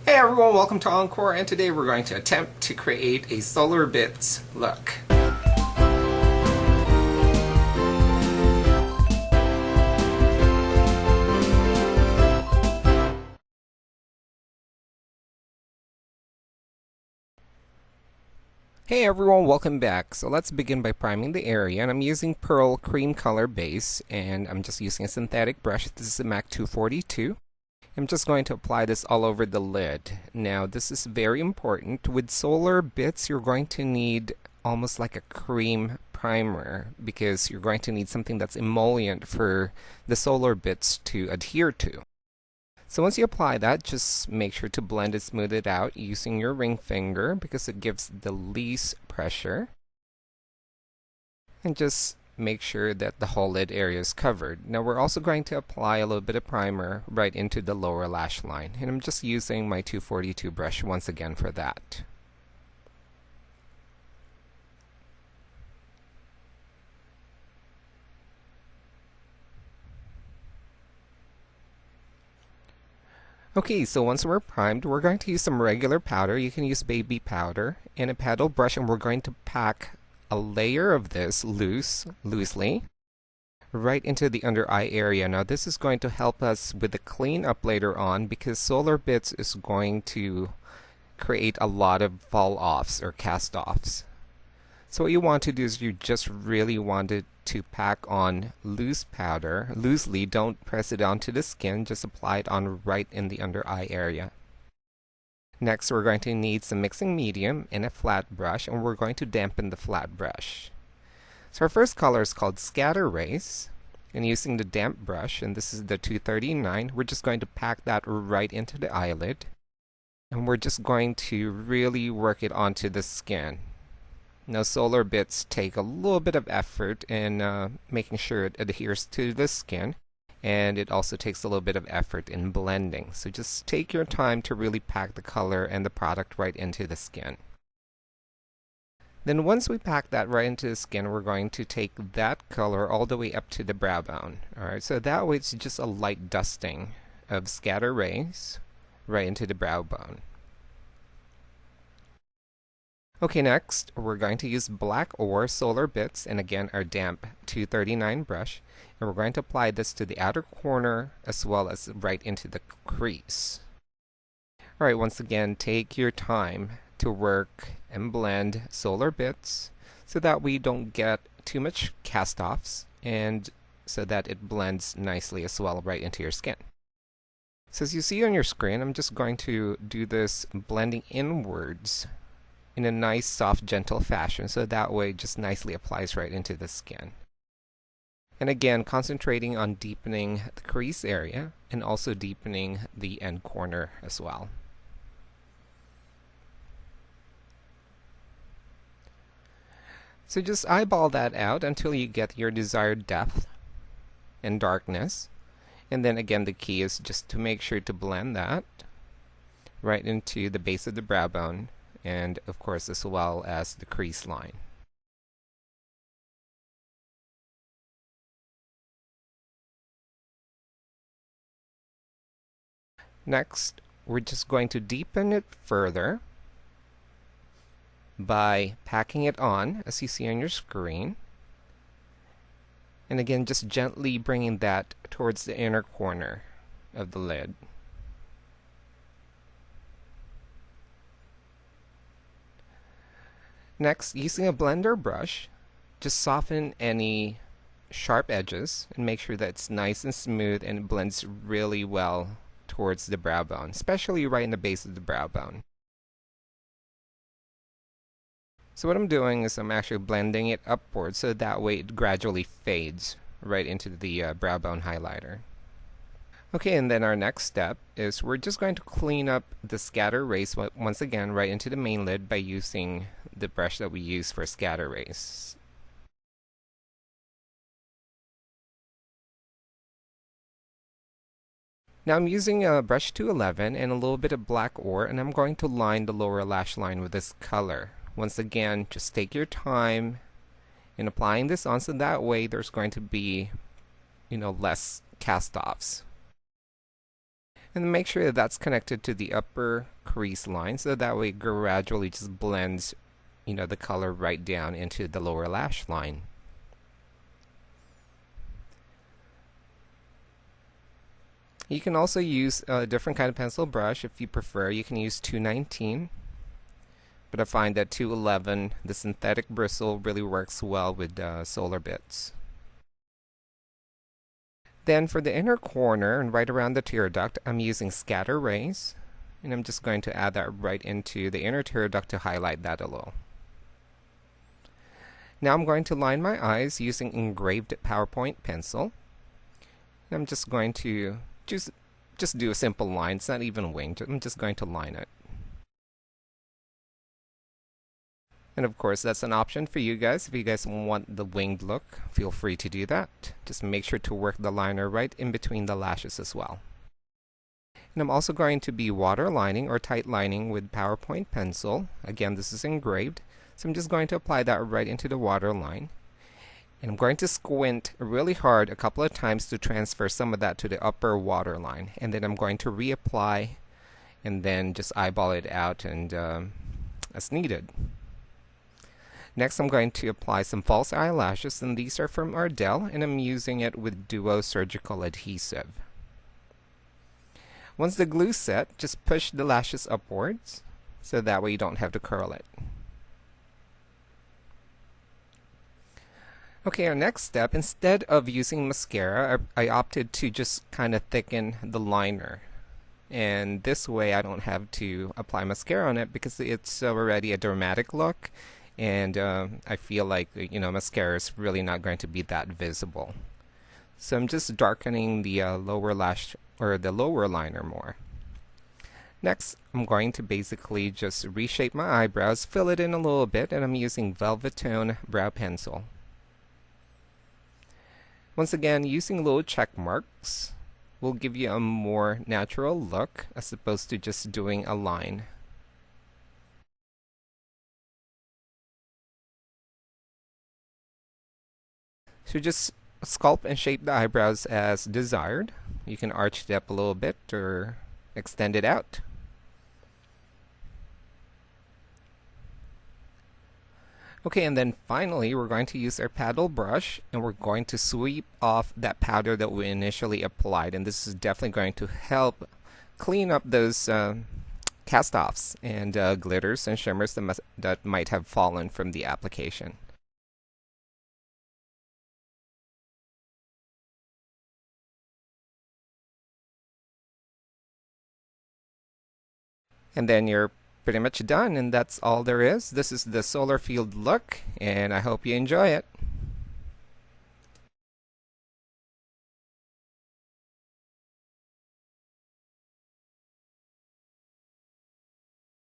Hey everyone, welcome to Encore, and today we're going to attempt to create a Solar Bits look. Hey everyone, welcome back. So let's begin by priming the area, and I'm using Pearl Cream Color Base, and I'm just using a synthetic brush. This is a MAC 242. I'm just going to apply this all over the lid. Now, this is very important. With Solar Bits, you're going to need almost like a cream primer because you're going to need something that's emollient for the Solar Bits to adhere to. So once you apply that, just make sure to blend it, smooth it out using your ring finger because it gives the least pressure. And just make sure that the whole lid area is covered. Now we're also going to apply a little bit of primer right into the lower lash line, and I'm just using my 242 brush once again for that. Okay, so once we're primed, we're going to use some regular powder. You can use baby powder and a paddle brush, and we're going to pack a layer of this loosely right into the under eye area. Now this is going to help us with the cleanup later on because Solar Bits is going to create a lot of fall offs or cast offs. So what you want to do is you just really want it to pack on loose powder loosely. Don't press it onto the skin, just apply it on right in the under eye area. Next, we're going to need some mixing medium and a flat brush, and we're going to dampen the flat brush. So our first color is called Scatterays, and using the damp brush, and this is the 239, we're just going to pack that right into the eyelid, and we're just going to really work it onto the skin. Now Solar Bits take a little bit of effort in making sure it adheres to the skin, and it also takes a little bit of effort in blending. So just take your time to really pack the color and the product right into the skin. Then once we pack that right into the skin, we're going to take that color all the way up to the brow bone. Alright, so that way it's just a light dusting of Scatterays right into the brow bone. Okay, next we're going to use black or Solar Bits, and again our damp 239 brush, and we're going to apply this to the outer corner as well as right into the crease. Alright, once again, take your time to work and blend Solar Bits so that we don't get too much cast offs and so that it blends nicely as well right into your skin. So as you see on your screen, I'm just going to do this blending inwards in a nice, soft, gentle fashion, so that way it just nicely applies right into the skin. And again, concentrating on deepening the crease area and also deepening the end corner as well. So just eyeball that out until you get your desired depth and darkness. And then again, the key is just to make sure to blend that right into the base of the brow bone, and of course as well as the crease line. Next, we're just going to deepen it further by packing it on as you see on your screen. And again, just gently bringing that towards the inner corner of the lid. Next, using a blender brush, just soften any sharp edges and make sure that it's nice and smooth and it blends really well towards the brow bone, especially right in the base of the brow bone. So what I'm doing is I'm actually blending it upwards so that way it gradually fades right into the brow bone highlighter. Okay, and then our next step is we're just going to clean up the Scatterays once again right into the main lid by using the brush that we use for Scatterays. Now I'm using a brush 211 and a little bit of black ore, and I'm going to line the lower lash line with this color. Once again, just take your time in applying this on so that way there's going to be, less cast offs. And make sure that that's connected to the upper crease line, so that way it gradually just blends, the color right down into the lower lash line. You can also use a different kind of pencil brush if you prefer. You can use 219, but I find that 211, the synthetic bristle, really works well with solar bits. Then for the inner corner and right around the tear duct, I'm using Scatterays, and I'm just going to add that right into the inner tear duct to highlight that a little. Now I'm going to line my eyes using Engraved PowerPoint pencil. And I'm just going to just do a simple line. It's not even winged. I'm just going to line it. And of course, that's an option for you guys. If you guys want the winged look, feel free to do that. Just make sure to work the liner right in between the lashes as well. And I'm also going to be waterlining or tight lining with PowerPoint pencil. Again, this is engraved. So I'm just going to apply that right into the waterline. And I'm going to squint really hard a couple of times to transfer some of that to the upper waterline. And then I'm going to reapply and then just eyeball it out and as needed. Next, I'm going to apply some false eyelashes, and these are from Ardell, and I'm using it with Duo Surgical Adhesive. Once the glue's set, just push the lashes upwards, so that way you don't have to curl it. Okay, our next step, instead of using mascara, I opted to just kind of thicken the liner. And this way I don't have to apply mascara on it because it's already a dramatic look. And I feel like, mascara is really not going to be that visible. So I'm just darkening the lower lash or the lower liner more. Next, I'm going to basically just reshape my eyebrows, fill it in a little bit, and I'm using Velvetone brow pencil. Once again, using little check marks will give you a more natural look as opposed to just doing a line. So just sculpt and shape the eyebrows as desired. You can arch it up a little bit or extend it out. Okay, and then finally we're going to use our paddle brush and we're going to sweep off that powder that we initially applied, and this is definitely going to help clean up those cast-offs and glitters and shimmers that might have fallen from the application. And then you're pretty much done, and that's all there is. This is the solar field look, and I hope you enjoy it.